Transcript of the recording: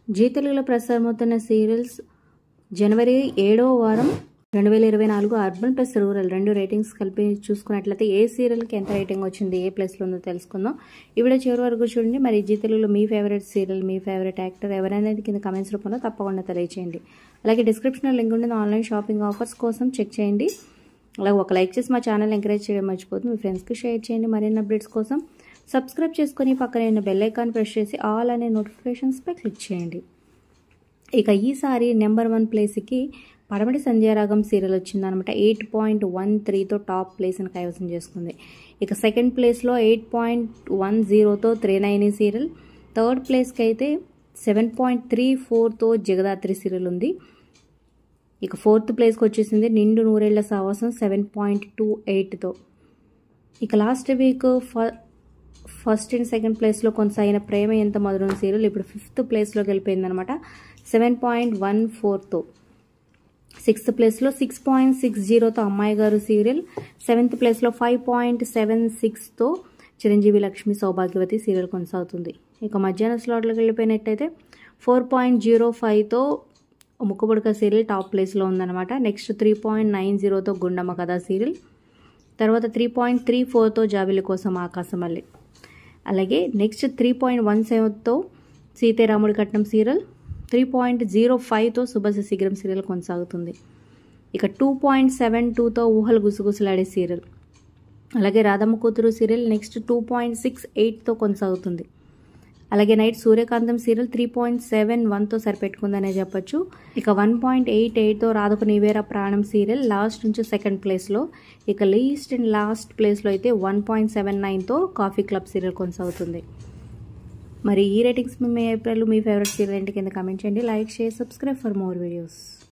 G తెలుగులో ప్రసారమవుతున్న serials జనవరి 7వ వారం 2024 అర్బన్ ప్లస్ రూరల్ రెండు రేటింగ్స్ కలిపి చూసుకున్నట్లయితే ఏ సీరియల్కి ఎంత రేటింగ్ వచ్చింది, ఏ ప్లేస్లో ఉందో తెలుసుకుందాం. ఈ వీడియో చివరి వరకు చూడండి. మరి జీ తెలుగులో మీ ఫేవరెట్ సీరియల్, మీ ఫేవరెట్ యాక్టర్ ఎవరైనా కింద కమెంట్స్ రూపంలో తప్పకుండా తెలియచేయండి. అలాగే డిస్క్రిప్షన్లో లింక్ ఉంటుంది. ఆన్లైన్ షాపింగ్ ఆఫర్స్ కోసం చెక్ చేయండి. అలాగే ఒక లైక్ చేసి మా ఛానల్ ఎంకరేజ్ చేయడం మర్చిపోతుంది. మీ ఫ్రెండ్స్కి షేర్ చేయండి. మరిన్ని అప్డేట్స్ కోసం సబ్స్క్రైబ్ చేసుకొని పక్కనే ఉన్న బెల్ ఐకాన్ ప్రెస్ చేసి ఆల్ అనే నోటిఫికేషన్స్పై క్లిక్ చేయండి. ఇక ఈసారి నెంబర్ 1 ప్లేస్కి పడమటి సంధ్యారాగం సీరియల్ వచ్చిందనమాట. 8.13తో టాప్ ప్లేస్ని కైవసం చేసుకుంది. ఇక సెకండ్ ప్లేస్లో 8.10తో త్రినయని సీరియల్, థర్డ్ ప్లేస్కి అయితే 7.34తో జగదాత్రి సీరియల్ ఉంది. ఇక ఫోర్త్ ప్లేస్కి వచ్చేసింది నిండు నూరేళ్ల సావాసం 7.28తో. ఇక last week first and second ప్లేస్లో కొనసాగిన ప్రేమ ఎంత మధురం సీరియల్ ఇప్పుడు 5th ప్లేస్లోకి వెళ్ళిపోయిందనమాట 7.14తో. 6th ప్లేస్లో 6.60తో అమ్మాయి గారు సీరియల్, 7th ప్లేస్లో 5.76తో చిరంజీవి లక్ష్మి సౌభాగ్యవతి సీరియల్ కొనసాగుతుంది. ఇక మధ్యాహ్న స్లాట్లోకి వెళ్ళిపోయినట్టయితే 4.05తో ముక్కుబుడక సీరియల్ టాప్ ప్లేస్లో ఉందన్నమాట. నెక్స్ట్ 3.90తో గుండమ్మ కథ సీరియల్, తర్వాత 3.34తో జాబిలి కోసం ఆకాశమల్లి, అలాగే నెక్స్ట్ 3.17తో సీతారాముడి కట్నం సీరియల్, 3.05తో శుభ శీఘ్రం సీరియల్ కొనసాగుతుంది. ఇక 2.72తో ఊహలు గుసగుసలాడే సీరియల్, అలాగే రాధమ్మ కూతురు సీరియల్ నెక్స్ట్ 2.68తో కొనసాగుతుంది. అలాగే నైట్ సూర్యకాంతం సీరియల్ 3.71తో సరిపెట్టుకుందనే చెప్పొచ్చు. ఇక 1.88తో రాధకు నీవేరా ప్రాణం సీరియల్ లాస్ట్ నుంచి సెకండ్ ప్లేస్లో. ఇక లీస్ట్ అండ్ లాస్ట్ ప్లేస్లో అయితే 1.79తో కాఫీ క్లబ్ సీరియల్ కొనసాగుతుంది. మరి ఈ రేటింగ్స్ మీ ఏప్రిల్ మీ ఫేవరెట్ సీరియల్ ఏంటి కింద కామెంట్ చేయండి. Like, share, subscribe for more videos.